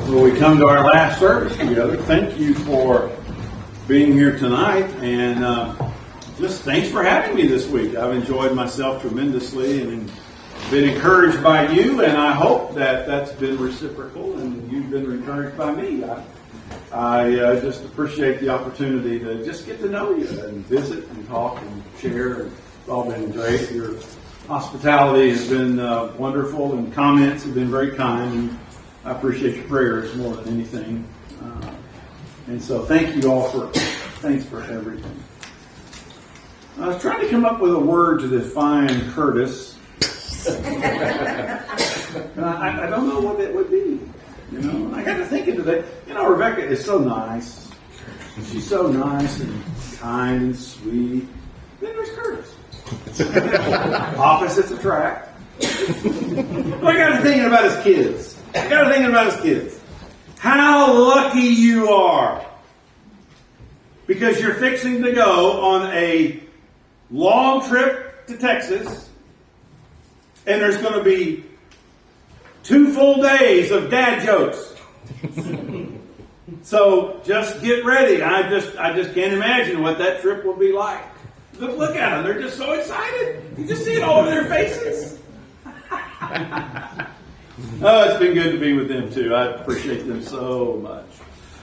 Well, we come to our last service together. Thank you for being here tonight, and just thanks for having me this week. I've enjoyed myself tremendously and been encouraged by you, and I hope that that's been reciprocal and you've been encouraged by me. I just appreciate the opportunity to just get to know you and visit and talk and share. It's all been great. Your hospitality has been wonderful, and comments have been very kind. And I appreciate your prayers more than anything. And so thank you all thanks for everything. I was trying to come up with a word to define Curtis. And I don't know what it would be. You know, I got to thinking today, Rebecca is so nice. She's so nice and kind and sweet. Then there's Curtis. Opposites attract. But I got to thinking about his kids. How lucky you are. Because you're fixing to go on a long trip to Texas. And there's going to be 2 full days of dad jokes. So just get ready. I just can't imagine what that trip will be like. Look at them. They're just so excited. You just see it all over their faces. Oh, it's been good to be with them too. I appreciate them so much.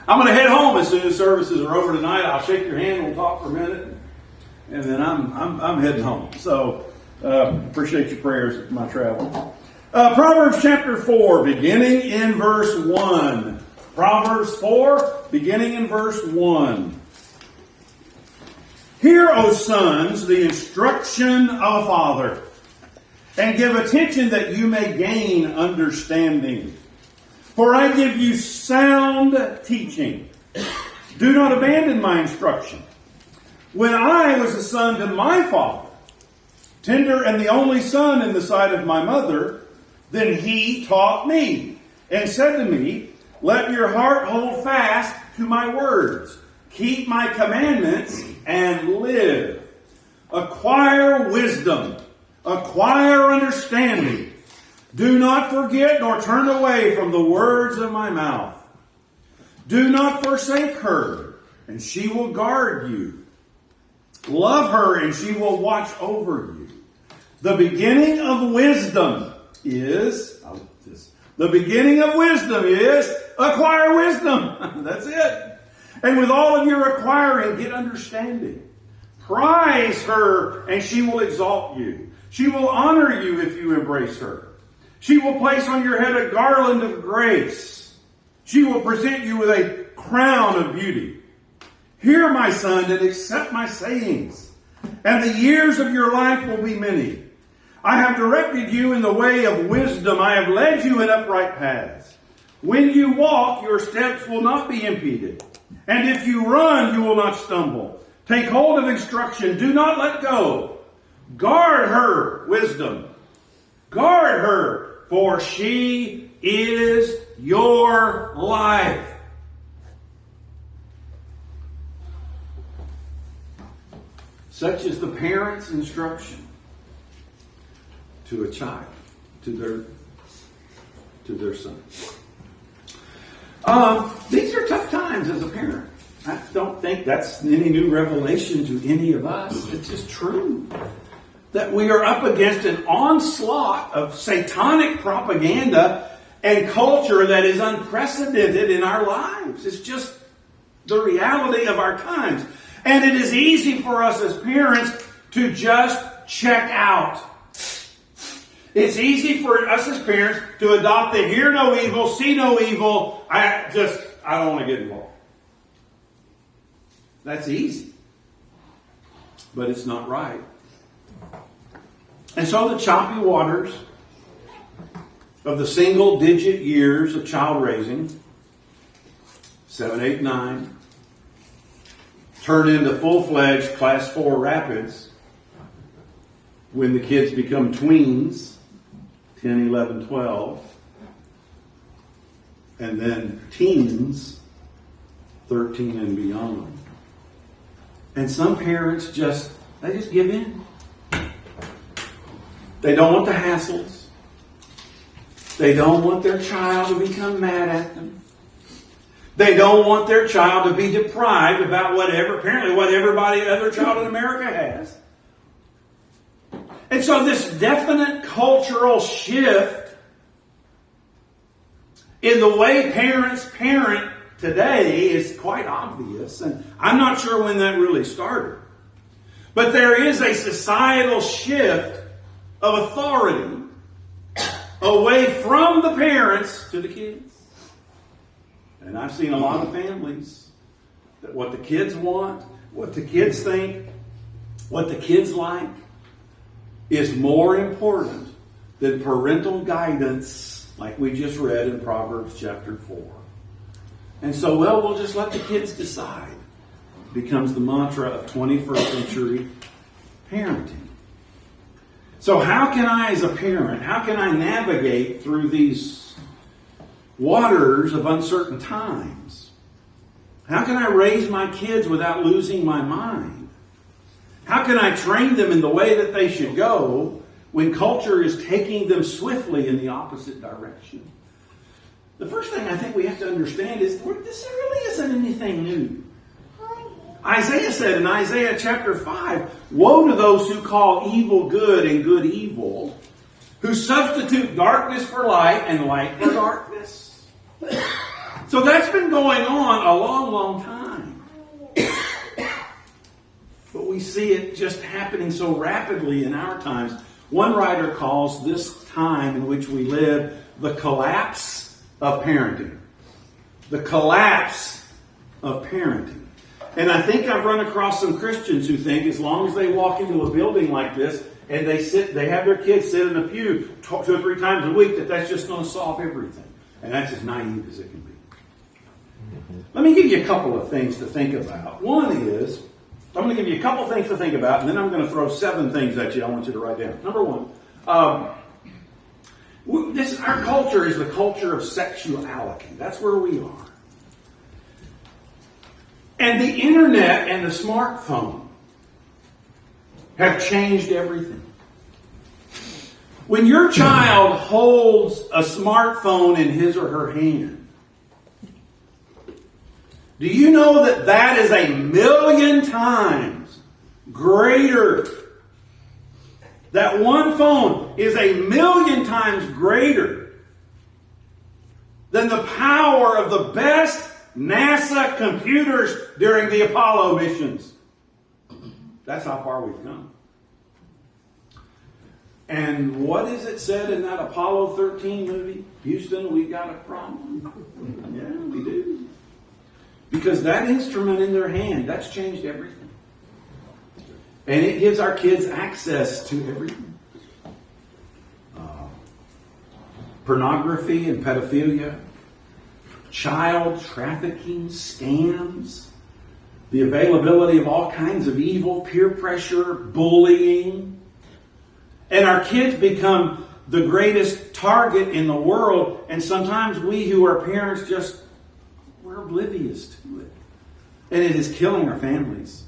I'm going to head home as soon as services are over tonight. I'll shake your hand. We'll talk for a minute. And then I'm heading home. So appreciate your prayers at my travel. Proverbs chapter 4, beginning in verse 1. Proverbs 4, beginning in verse 1. Hear, O sons, the instruction of a father, and give attention that you may gain understanding. For I give you sound teaching. Do not abandon my instruction. When I was a son to my father, tender and the only son in the sight of my mother, then he taught me and said to me, let your heart hold fast to my words. Keep my commandments and live. Acquire wisdom. Acquire understanding. Do not forget nor turn away from the words of my mouth. Do not forsake her, and she will guard you. Love her, and she will watch over you. The beginning of wisdom is acquire wisdom. That's it. And with all of your acquiring, get understanding. Prize her, and she will exalt you. She will honor you if you embrace her. She will place on your head a garland of grace. She will present you with a crown of beauty. Hear, my son, and accept my sayings, and the years of your life will be many. I have directed you in the way of wisdom. I have led you in upright paths. When you walk, your steps will not be impeded. And if you run, you will not stumble. Take hold of instruction. Do not let go. Guard her, wisdom. Guard her, for she is your life. Such is the parent's instruction to a child, to their son. These are tough times as a parent. I don't think that's any new revelation to any of us. It's just true that we are up against an onslaught of satanic propaganda and culture that is unprecedented in our lives. It's just the reality of our times. And it is easy for us as parents to just check out. It's easy for us as parents to adopt the hear no evil, see no evil. I don't want to get involved. That's easy. But it's not right. And so the choppy waters of the single-digit years of child raising, 7, 8, 9, turn into full-fledged Class 4 rapids when the kids become tweens, 10, 11, 12, and then teens, 13 and beyond. And some parents they just give in. They don't want the hassles. They don't want their child to become mad at them. They don't want their child to be deprived about apparently what everybody, other child in America has. And so this definite cultural shift in the way parents parent today is quite obvious. And I'm not sure when that really started. But there is a societal shift of authority away from the parents to the kids. And I've seen a lot of families that what the kids want, what the kids think, what the kids like is more important than parental guidance, like we just read in Proverbs chapter 4. And so, we'll just let the kids decide. Becomes the mantra of 21st century parenting. So how can I, as a parent, how can I navigate through these waters of uncertain times? How can I raise my kids without losing my mind? How can I train them in the way that they should go when culture is taking them swiftly in the opposite direction? The first thing I think we have to understand is this really isn't anything new. Isaiah said in Isaiah chapter 5, "Woe to those who call evil good and good evil, who substitute darkness for light and light for darkness." So that's been going on a long, long time. But we see it just happening so rapidly in our times. One writer calls this time in which we live the collapse of parenting. The collapse of parenting. And I think I've run across some Christians who think as long as they walk into a building like this and they have their kids sit in a pew 2 or 3 times a week, that's just going to solve everything. And that's as naive as it can be. Let me give you a couple of things to think about. One is, I'm going to give you a couple of things to think about, and then I'm going to throw 7 things at you I want you to write down. Number 1, our culture is the culture of sexuality. That's where we are. And the internet and the smartphone have changed everything. When your child holds a smartphone in his or her hand, do you know that that is 1,000,000 times greater? That one phone is 1,000,000 times greater than the power of the best NASA computers during the Apollo missions. That's how far we've come. And what is it said in that Apollo 13 movie? Houston, we got a problem. Yeah, we do. Because that instrument in their hand, that's changed everything. And it gives our kids access to everything. Pornography and pedophilia, child trafficking, scams, the availability of all kinds of evil, peer pressure, bullying. And our kids become the greatest target in the world. And sometimes we who are parents we're oblivious to it. And it is killing our families.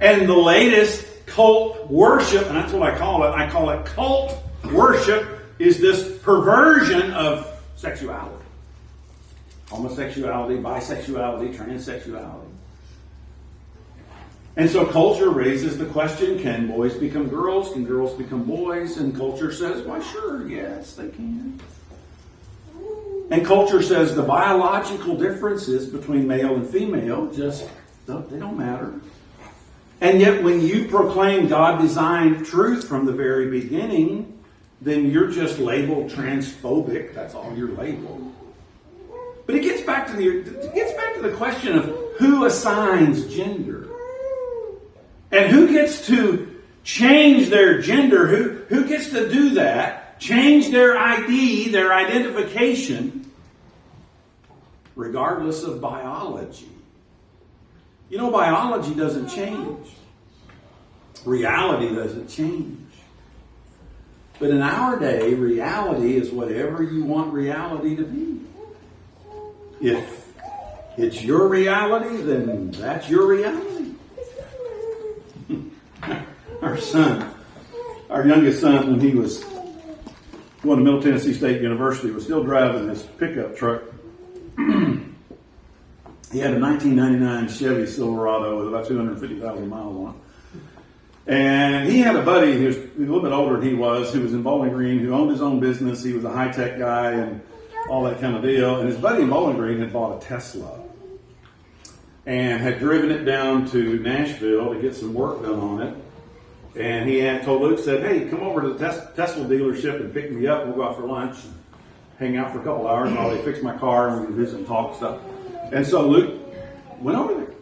And the latest cult worship, and that's what I call it cult worship, is this perversion of sexuality. Homosexuality, bisexuality, transsexuality. And so culture raises the question, can boys become girls? Can girls become boys? And culture says, why sure, yes, they can. And culture says the biological differences between male and female they don't matter. And yet when you proclaim God-designed truth from the very beginning, then you're just labeled transphobic. That's all you're labeled. But it gets back to the question of who assigns gender. And who gets to change their gender? Who gets to do that? Change their ID, their identification, regardless of biology. You know, biology doesn't change. Reality doesn't change. But in our day, reality is whatever you want reality to be. If it's your reality, then that's your reality. Our youngest son, when he was going to Middle Tennessee State University, was still driving this pickup truck. He had a 1999 Chevy Silverado with about 250,000 miles on it. And he had a buddy who was a little bit older than he was, who was in Bowling Green, who owned his own business. He was a high-tech guy and all that kind of deal. And his buddy in Bowling Green had bought a Tesla and had driven it down to Nashville to get some work done on it. And he had told Luke, said, hey, come over to the Tesla dealership and pick me up. We'll go out for lunch and hang out for a couple hours while they fix my car and we can visit and talk and stuff. And so Luke went over there.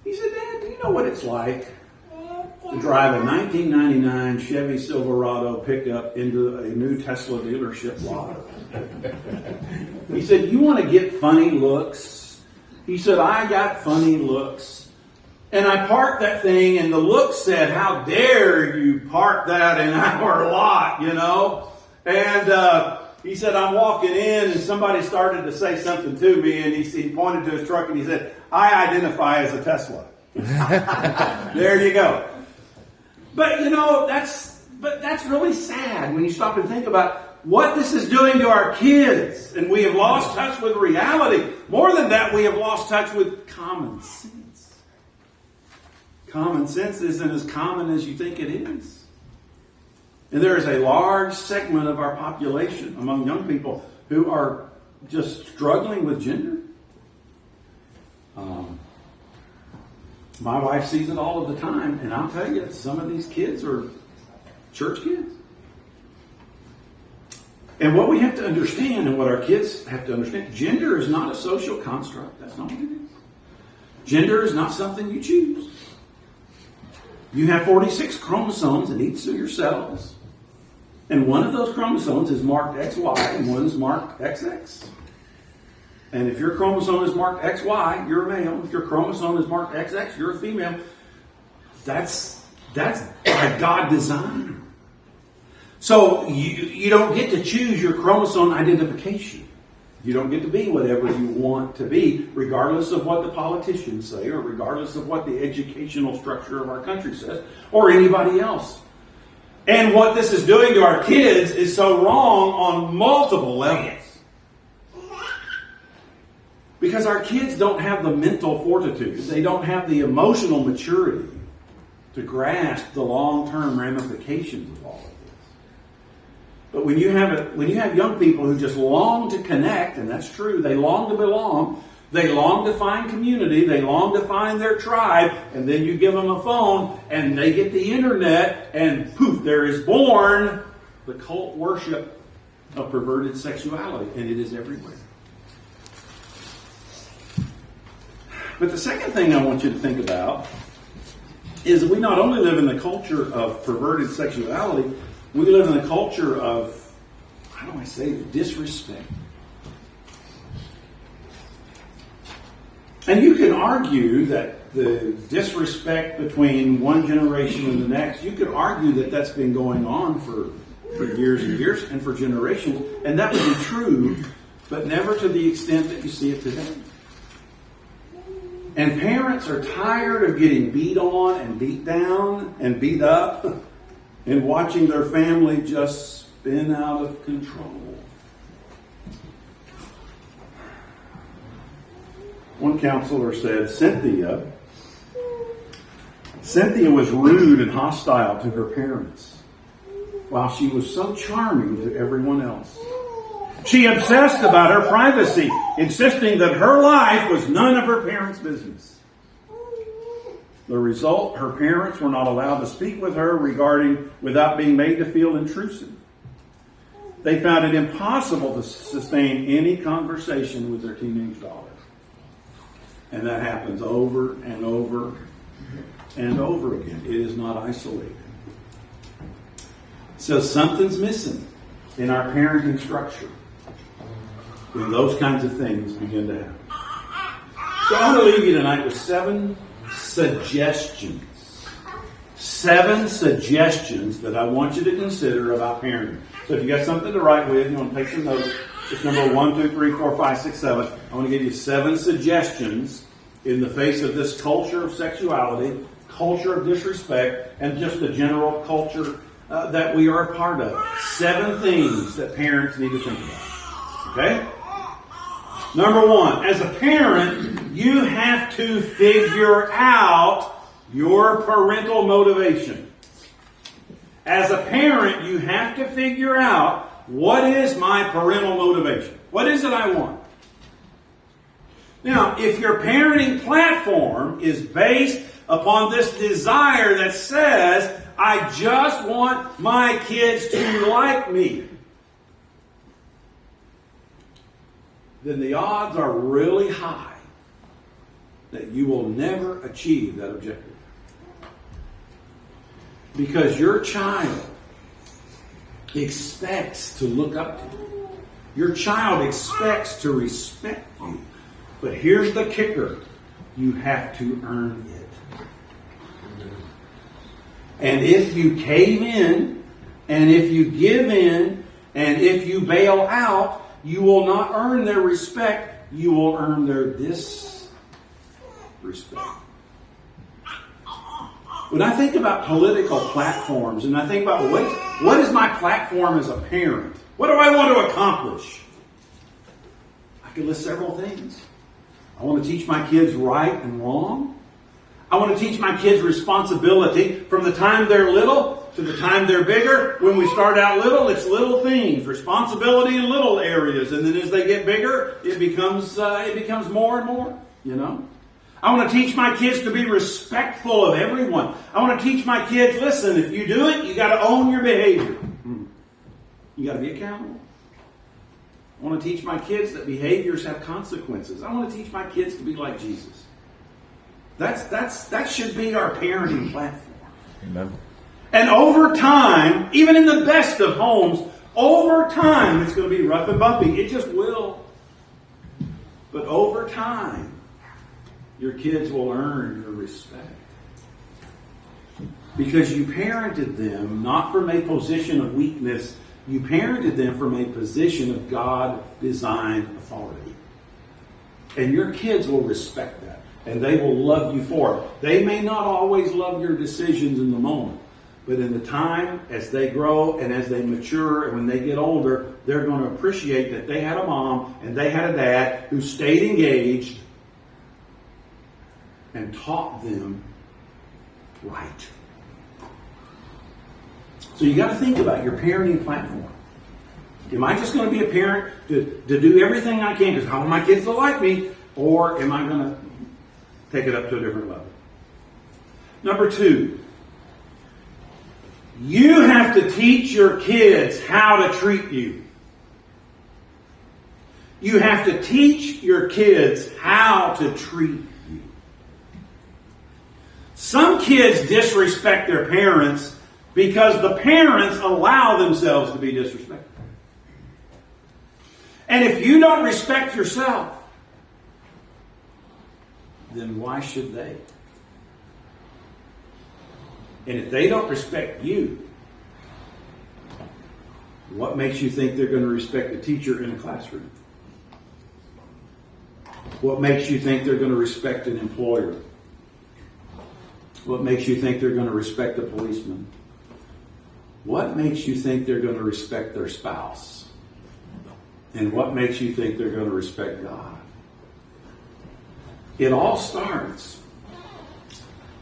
He said, Dad, do you know what it's like to drive a 1999 Chevy Silverado pickup into a new Tesla dealership lot? He said, you want to get funny looks? He said, I got funny looks. And I parked that thing, and the look said, how dare you park that in our lot, you know? And he said, I'm walking in, and somebody started to say something to me, and he pointed to his truck, and he said, I identify as a Tesla. There you go. But, you know, that's really sad when you stop and think about what this is doing to our kids. And we have lost touch with reality. More than that, we have lost touch with common sense. Common sense isn't as common as you think it is. And there is a large segment of our population among young people who are just struggling with gender. My wife sees it all of the time, and I'll tell you, some of these kids are church kids. And what we have to understand, and what our kids have to understand, gender is not a social construct. That's not what it is. Gender is not something you choose. You have 46 chromosomes in each of your cells. And one of those chromosomes is marked XY and one is marked XX. And if your chromosome is marked XY, you're a male. If your chromosome is marked XX, you're a female. That's by God design. So you don't get to choose your chromosome identification. You don't get to be whatever you want to be, regardless of what the politicians say, or regardless of what the educational structure of our country says, or anybody else. And what this is doing to our kids is so wrong on multiple levels. Because our kids don't have the mental fortitude, they don't have the emotional maturity to grasp the long-term ramifications of all of this. But when you have young people who just long to connect, and that's true, they long to belong, they long to find community, they long to find their tribe, and then you give them a phone, and they get the internet, and poof, there is born the cult worship of perverted sexuality, and it is everywhere. But the second thing I want you to think about is that we not only live in the culture of perverted sexuality, we live in a culture of, how do I say, disrespect. And you can argue that the disrespect between one generation and the next, you could argue that that's been going on for years and years and for generations. And that would be true, but never to the extent that you see it today. And parents are tired of getting beat on and beat down and beat up and watching their family just spin out of control. One counselor said, Cynthia was rude and hostile to her parents, while she was so charming to everyone else. She obsessed about her privacy, insisting that her life was none of her parents' business. The result, her parents were not allowed to speak with her without being made to feel intrusive. They found it impossible to sustain any conversation with their teenage daughter. And that happens over and over and over again. It is not isolated. So something's missing in our parenting structure when those kinds of things begin to happen. So I'm going to leave you tonight with 7 suggestions. 7 suggestions that I want you to consider about parenting. So if you got something to write with, you want to take some notes, it's number 1, 2, 3, 4, 5, 6, 7. I want to give you 7 suggestions in the face of this culture of sexuality, culture of disrespect, and just the general culture that we are a part of. 7 things that parents need to think about. Okay? Number 1, as a parent, You have to figure out your parental motivation. As a parent, you have to figure out, what is my parental motivation? What is it I want? Now, if your parenting platform is based upon this desire that says, I just want my kids to like me, then the odds are really high that you will never achieve that objective. Because your child expects to look up to you. Your child expects to respect you. But here's the kicker. You have to earn it. And if you cave in, and if you give in, and if you bail out, you will not earn their respect. You will earn their disrespect. When I think about political platforms, and I think about what is my platform as a parent? What do I want to accomplish? I can list several things. I want to teach my kids right and wrong. I want to teach my kids responsibility from the time they're little to the time they're bigger. When we start out little, it's little things, responsibility in little areas, and then as they get bigger, it becomes more and more. You know. I want to teach my kids to be respectful of everyone. I want to teach my kids, listen, if you do it, you got to own your behavior. You got to be accountable. I want to teach my kids that behaviors have consequences. I want to teach my kids to be like Jesus. That should be our parenting platform. Amen. And over time, even in the best of homes, over time it's going to be rough and bumpy. It just will. But over time, your kids will earn your respect. Because you parented them not from a position of weakness, you parented them from a position of God-designed authority. And your kids will respect that. And they will love you for it. They may not always love your decisions in the moment. But in the time, as they grow and as they mature and when they get older, they're going to appreciate that they had a mom and they had a dad who stayed engaged and taught them right. So you got to think about your parenting platform. Am I just going to be a parent to do everything I can because I want my kids to like me, or am I going to take it up to a different level? Number 2, you have to teach your kids how to treat you. You have to teach your kids how to treat you. Some kids disrespect their parents because the parents allow themselves to be disrespected. And if you don't respect yourself, then why should they? And if they don't respect you, what makes you think they're going to respect a teacher in a classroom? What makes you think they're going to respect an employer? What makes you think they're going to respect a policeman? What makes you think they're going to respect their spouse? And what makes you think they're going to respect God? It all starts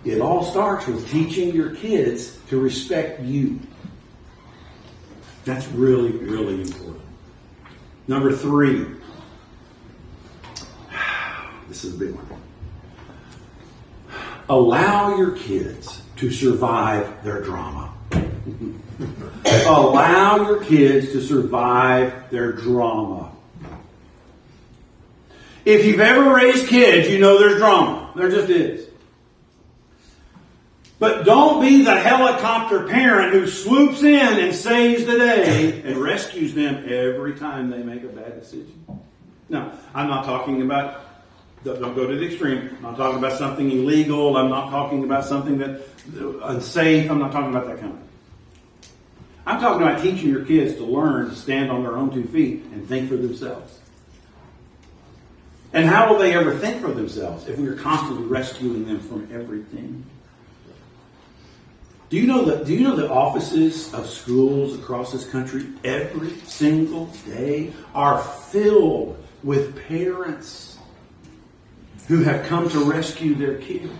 with teaching your kids to respect you. That's really, really important. Number 3. This is a big one. Allow your kids to survive their drama. Allow your kids to survive their drama. If you've ever raised kids, you know there's drama. There just is. But don't be the helicopter parent who swoops in and saves the day and rescues them every time they make a bad decision. Now, I'm not talking about, don't go to the extreme. I'm not talking about something illegal. I'm not talking about something that's unsafe. I'm not talking about that kind of thing. I'm talking about teaching your kids to learn to stand on their own 2 feet and think for themselves. And how will they ever think for themselves if we're constantly rescuing them from everything? Do you know the offices of schools across this country every single day are filled with parents who have come to rescue their kids.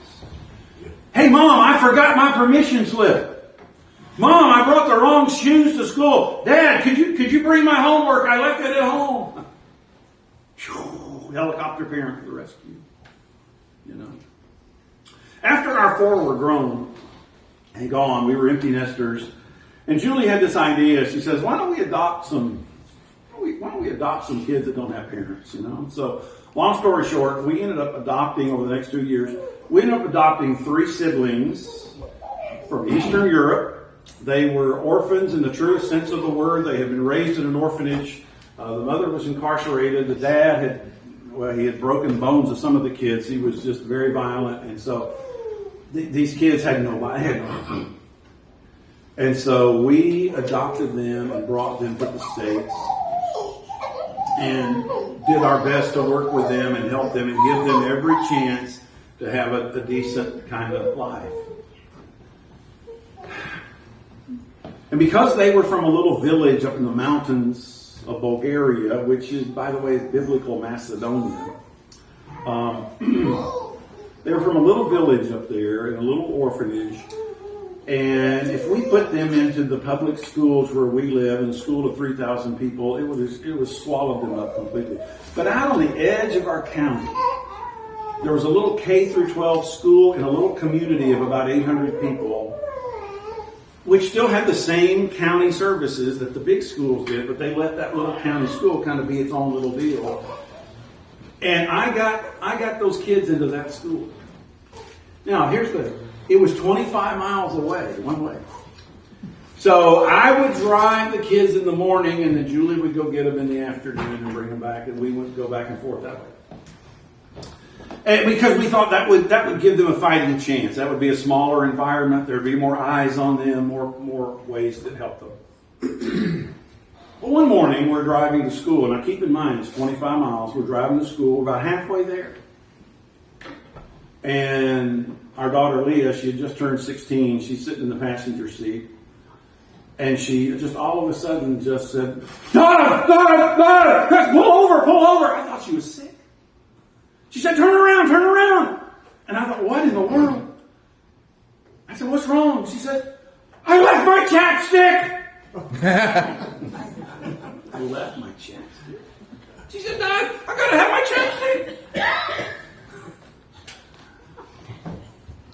Hey, Mom, I forgot my permission slip. Mom, I brought the wrong shoes to school. Dad, could you bring my homework? I left it at home. Whew, helicopter parent to the rescue. You know. After our 4 were grown and gone, we were empty nesters. And Julie had this idea. She says, why don't we adopt some kids that don't have parents, you know? So, long story short, we ended up adopting over the next 2 years. We ended up adopting 3 siblings from Eastern Europe. They were orphans in the truest sense of the word. They had been raised in an orphanage. The mother was incarcerated. The dad he had broken bones of some of the kids. He was just very violent. And so these kids had nobody. And so we adopted them and brought them to the States and did our best to work with them and help them and give them every chance to have a decent kind of life. And because they were from a little village up in the mountains of Bulgaria, which is, by the way, biblical Macedonia, they were from a little village up there in a little orphanage. And if we put them into the public schools where we live, in a school of 3,000 people, it would swallow them up completely. But out on the edge of our county, there was a little K through 12 school in a little community of about 800 people, which still had the same county services that the big schools did, but they let that little county school kind of be its own little deal. And I got those kids into that school. Now, it was 25 miles away, one way. So I would drive the kids in the morning, and then Julie would go get them in the afternoon and bring them back, and we would go back and forth that way. And because we thought that would give them a fighting chance. That would be a smaller environment. There'd be more eyes on them, more ways that help them. Well, one morning we're driving to school, and now keep in mind it's 25 miles. We're driving to school. We're about halfway there. And our daughter Leah, she had just turned 16. She's sitting in the passenger seat. And she just all of a sudden just said, Dada, pull over. I thought she was sick. She said, turn around. And I thought, what in the world? I said, what's wrong? She said, I left my chapstick. I left my chapstick. She said, Dad, I gotta have my chapstick.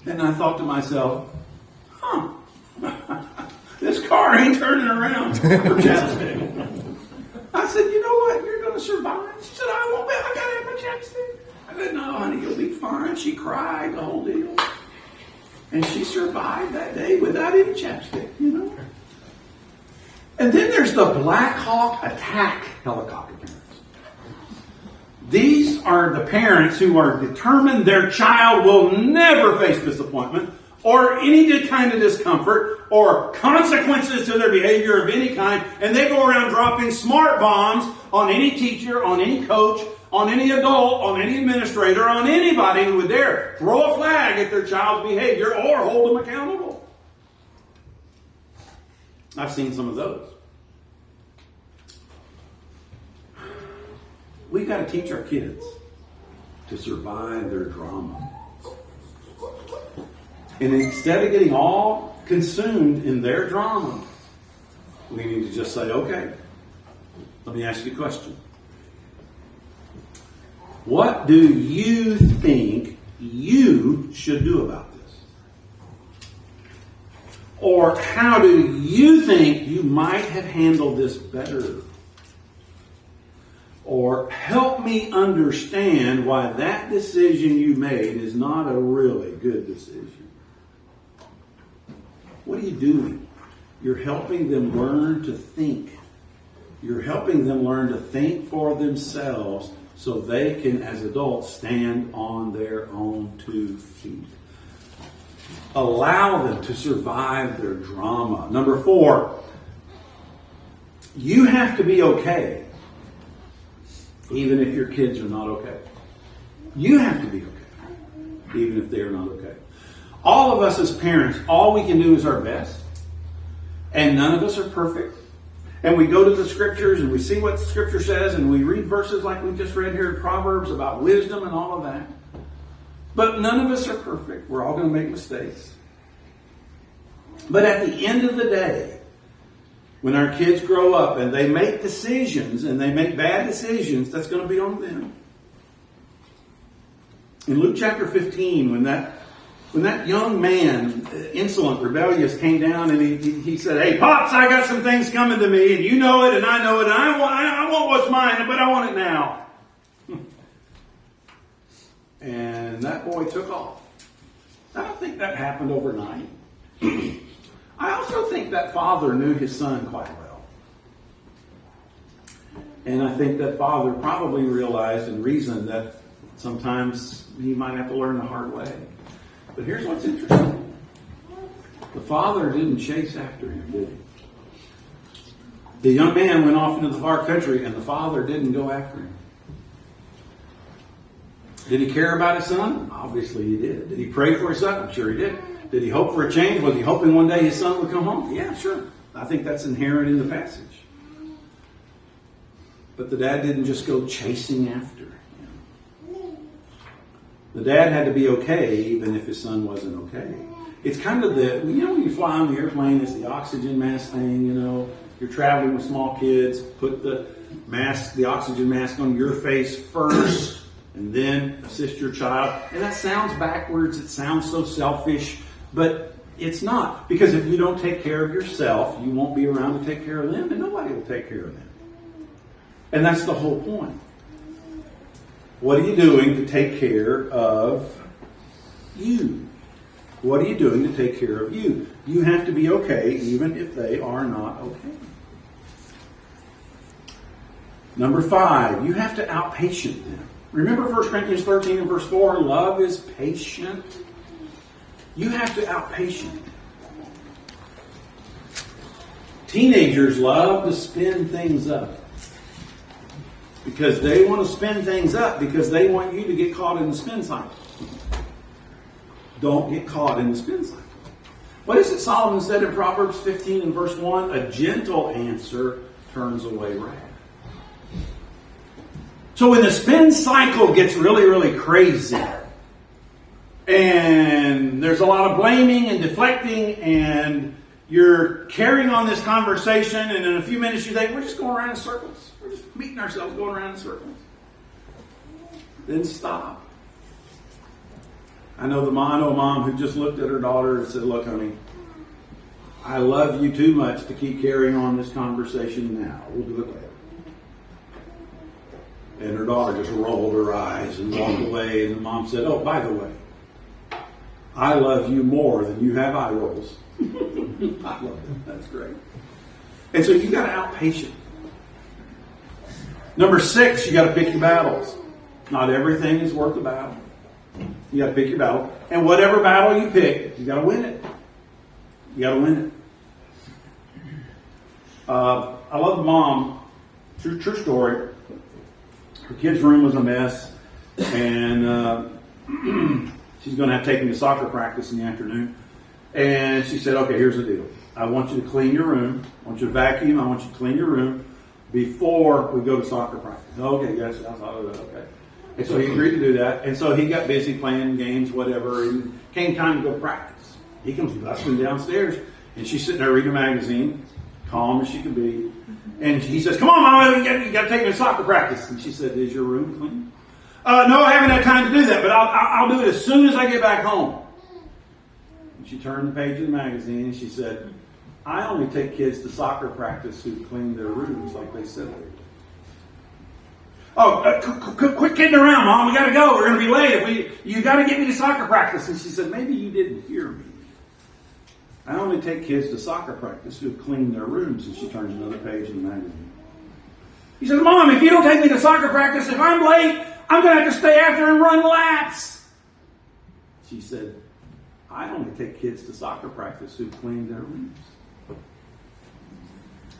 And I thought to myself, this car ain't turning around for chapstick. I said, you know what? You're going to survive. She said, I won't be. I got to have my chapstick. I said, no, honey, you'll be fine. She cried the whole deal. And she survived that day without any chapstick, you know. And then there's the Black Hawk attack helicopter parents. These are the parents who are determined their child will never face disappointment or any kind of discomfort or consequences to their behavior of any kind, and they go around dropping smart bombs on any teacher, on any coach, on any adult, on any administrator, on anybody who would dare throw a flag at their child's behavior or hold them accountable. I've seen some of those. We've got to teach our kids to survive their drama. And instead of getting all consumed in their drama, we need to just say, okay, let me ask you a question. What do you think you should do about this? Or how do you think you might have handled this better? Or help me understand why that decision you made is not a really good decision. What are you doing? You're helping them learn to think. You're helping them learn to think for themselves so they can, as adults, stand on their own 2 feet. Allow them to survive their drama. Number 4, you have to be okay, even if your kids are not okay. You have to be okay, even if they're not okay. All of us as parents, all we can do is our best. And none of us are perfect. And we go to the scriptures and we see what the scripture says and we read verses like we just read here in Proverbs about wisdom and all of that. But none of us are perfect. We're all going to make mistakes. But at the end of the day, when our kids grow up and they make decisions and they make bad decisions, that's going to be on them. In Luke chapter 15, when that young man, insolent, rebellious, came down and he said, "Hey, Pops, I got some things coming to me, and you know it, and I know it, and I want what's mine, but I want it now." And that boy took off. I don't think that happened overnight. I also think that father knew his son quite well. And I think that father probably realized and reasoned that sometimes he might have to learn the hard way. But here's what's interesting. The father didn't chase after him, did he? The young man went off into the far country and the father didn't go after him. Did he care about his son? Obviously he did. Did he pray for his son? I'm sure he did. Did he hope for a change? Was he hoping one day his son would come home? Yeah, sure. I think that's inherent in the passage. But the dad didn't just go chasing after him. The dad had to be okay even if his son wasn't okay. It's kind of when you fly on the airplane, it's the oxygen mask thing, You're traveling with small kids, put the oxygen mask on your face first, and then assist your child. And that sounds backwards. It sounds so selfish, but it's not. Because if you don't take care of yourself, you won't be around to take care of them, and nobody will take care of them. And that's the whole point. What are you doing to take care of you? What are you doing to take care of you? You have to be okay even if they are not okay. Number 5, you have to outpatient them. Remember 1 Corinthians 13 and verse 4, love is patient. You have to outpatient them. Teenagers love to spin things up. Because they want to spin things up because they want you to get caught in the spin cycle. Don't get caught in the spin cycle. What is it Solomon said in Proverbs 15 and verse 1? A gentle answer turns away wrath. So when the spin cycle gets really, really crazy, and there's a lot of blaming and deflecting, and you're carrying on this conversation, and in a few minutes you think, we're just going around in circles. We're just meeting ourselves going around in circles. Then stop. I know a mom who just looked at her daughter and said, "Look, honey, I love you too much to keep carrying on this conversation now. We'll do it later." And her daughter just rolled her eyes and walked away. And the mom said, "Oh, by the way, I love you more than you have eye rolls." I love that. That's great. And so you got to outpatient. Number 6, you got to pick your battles. Not everything is worth a battle. You got to pick your battle. And whatever battle you pick, you got to win it. You got to win it. I love the mom. True story. Her kid's room was a mess. And she's going to have to take him to soccer practice in the afternoon. And she said, "Okay, here's the deal. I want you to clean your room. I want you to vacuum. I want you to clean your room before we go to soccer practice." "Okay, yes." I thought, okay. And so he agreed to do that. And so he got busy playing games, whatever, and came time to go practice. He comes busting downstairs, and she's sitting there reading a magazine, calm as she could be. And he says, "Come on, Mama, you got to take me to soccer practice." And she said, "Is your room clean?" "No, I haven't had time to do that, but I'll do it as soon as I get back home." And she turned the page of the magazine, and she said, "I only take kids to soccer practice who clean their rooms like they said they would." "Oh, quit kidding around, Mom. We got to go. We're going to be late. You got to get me to soccer practice." And she said, "Maybe you didn't hear me. I only take kids to soccer practice who have cleaned their rooms." And she turns another page in the magazine. He says, "Mom, if you don't take me to soccer practice, if I'm late, I'm going to have to stay after and run laps." She said, "I only take kids to soccer practice who clean their rooms."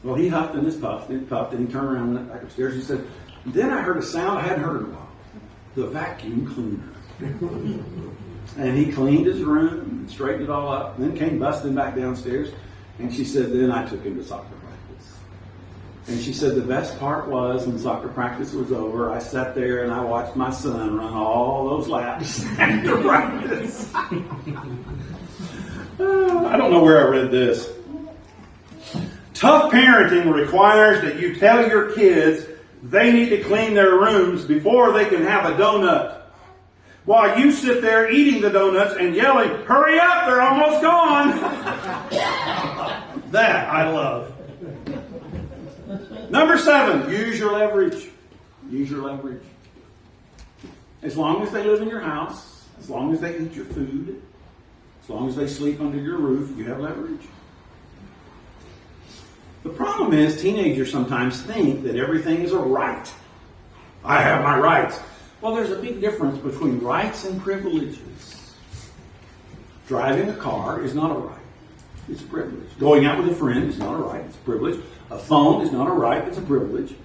Well, he huffed and puffed, and he turned around and went back upstairs. He said, "Then I heard a sound I hadn't heard in a while. The vacuum cleaner." And he cleaned his room and straightened it all up, and then came busting back downstairs. And she said, "Then I took him to soccer practice." And she said the best part was when soccer practice was over, I sat there and I watched my son run all those laps after practice. I don't know where I read this. Tough parenting requires that you tell your kids they need to clean their rooms before they can have a donut. While you sit there eating the donuts and yelling, "Hurry up, they're almost gone." That I love. Number 7, use your leverage. Use your leverage. As long as they live in your house, as long as they eat your food, as long as they sleep under your roof, you have leverage. The problem is teenagers sometimes think that everything is a right. I have my rights. Well, there's a big difference between rights and privileges. Driving a car is not a right. It's a privilege. Going out with a friend is not a right. It's a privilege. A phone is not a right. It's a privilege.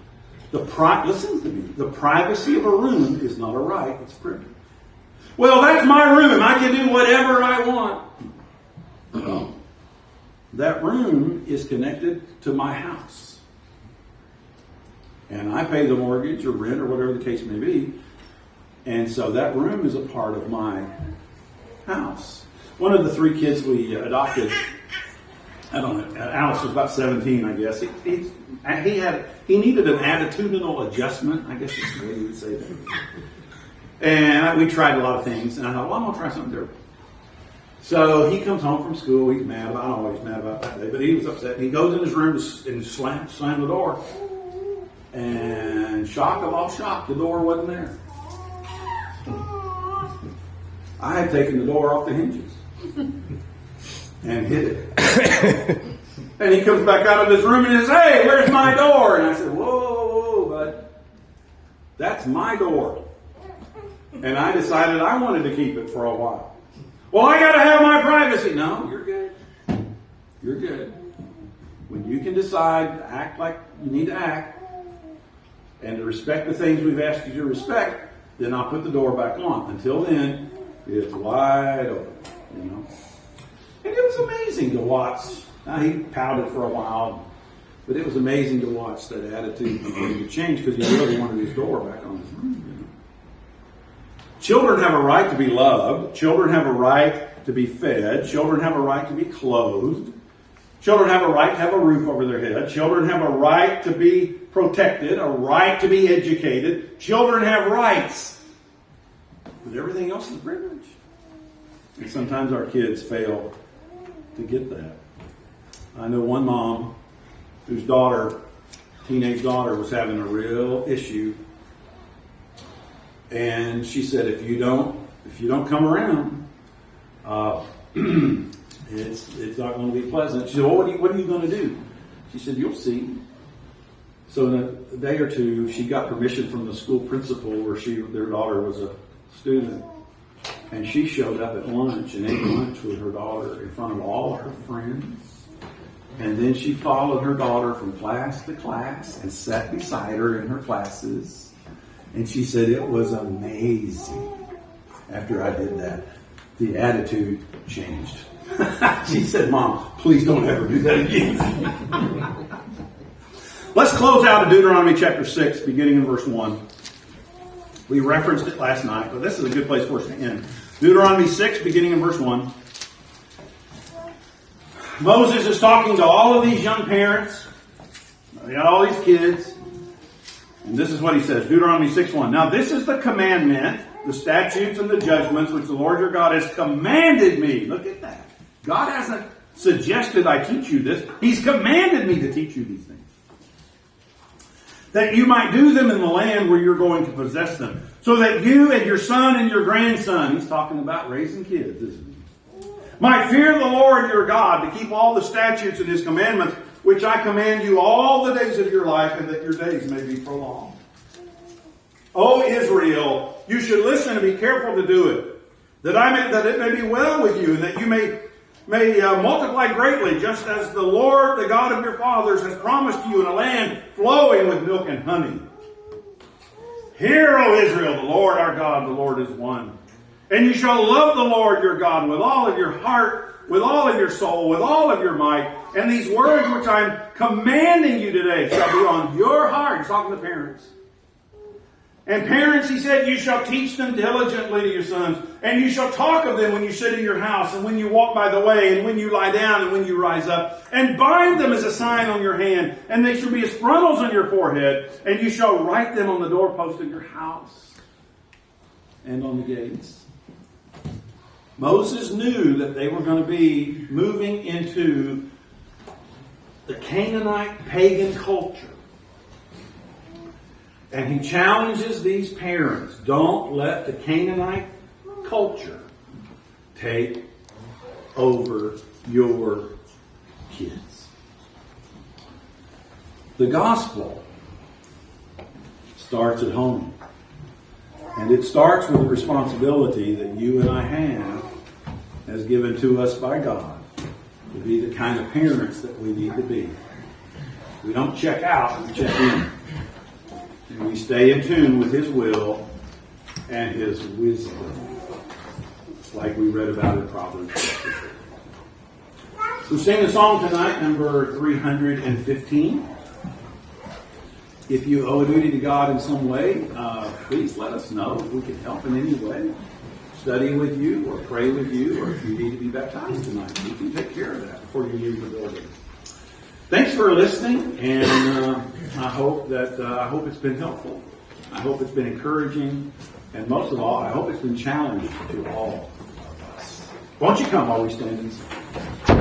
Listen to me. The privacy of a room is not a right. It's a privilege. Well, that's my room. I can do whatever I want. That room is connected to my house. And I pay the mortgage or rent or whatever the case may be. And so that room is a part of my house. One of the 3 kids we adopted, I don't know, Alice was about 17, I guess. He needed an attitudinal adjustment, I guess is the way you would say that. And we tried a lot of things, and I thought, well, I'm going to try something different. So he comes home from school, he's mad. I don't know what he's mad about that day, but he was upset. He goes in his room and slams the door. And shock of all shock, the door wasn't there. I had taken the door off the hinges and hid it. And he comes back out of his room and says, "Hey, where's my door?" And I said, whoa, bud. That's my door. And I decided I wanted to keep it for a while. Well, I got to have my privacy. No, you're good. You're good. When you can decide to act like you need to act and to respect the things we've asked you to respect, then I'll put the door back on. Until then, it's wide open, you know. And it was amazing to watch. Now, he pouted for a while, but it was amazing to watch that attitude begin to change because he really wanted his door back on his room. You know? Children have a right to be loved. Children have a right to be fed. Children have a right to be clothed. Children have a right to have a roof over their head. Children have a right to be protected, a right to be educated. Children have rights. But everything else is privilege. And sometimes our kids fail to get that. I know one mom whose teenage daughter, was having a real issue. And she said, if you don't come around, it's not going to be pleasant. She said, well, what are you going to do? She said, you'll see. So in a day or two, she got permission from the school principal where their daughter was a student. And she showed up at lunch and ate lunch with her daughter in front of all her friends. And then she followed her daughter from class to class and sat beside her in her classes. And she said it was amazing. After I did that, the attitude changed. She said, Mom, please don't ever do that again. Let's close out of Deuteronomy chapter 6, beginning in verse 1. We referenced it last night, but this is a good place for us to end. Deuteronomy 6, beginning in verse 1. Moses is talking to all of these young parents. They got all these kids. And this is what he says, Deuteronomy 6:1. Now this is the commandment, the statutes and the judgments which the Lord your God has commanded me. Look at that. God hasn't suggested I teach you this. He's commanded me to teach you these things. That you might do them in the land where you're going to possess them. So that you and your son and your grandson, he's talking about raising kids, isn't he? Might fear the Lord your God to keep all the statutes and his commandments, which I command you all the days of your life, and that your days may be prolonged. O Israel, you should listen and be careful to do it, that it may be well with you, and that you may multiply greatly, just as the Lord, the God of your fathers, has promised you in a land flowing with milk and honey. Hear, O Israel, the Lord our God, the Lord is one. And you shall love the Lord your God with all of your heart, with all of your soul, with all of your might. And these words which I'm commanding you today shall be on your heart. He's talking to parents. And parents, he said, you shall teach them diligently to your sons. And you shall talk of them when you sit in your house, and when you walk by the way, and when you lie down, and when you rise up. And bind them as a sign on your hand. And they shall be as frontals on your forehead. And you shall write them on the doorpost of your house and on the gates. Moses knew that they were going to be moving into the Canaanite pagan culture. And he challenges these parents, don't let the Canaanite culture take over your kids. The gospel starts at home. And it starts with the responsibility that you and I have as given to us by God to be the kind of parents that we need to be. We don't check out, we check in. And we stay in tune with His will and His wisdom, like we read about in Proverbs. We sing a song tonight, number 315. If you owe a duty to God in some way, please let us know if we can help in any way. Study with you or pray with you, or if you need to be baptized tonight, we can take care of that before you leave the building. Thanks for listening, and I hope it's been helpful. I hope it's been encouraging, and most of all, I hope it's been challenging to all of us. Won't you come while we stand and sing?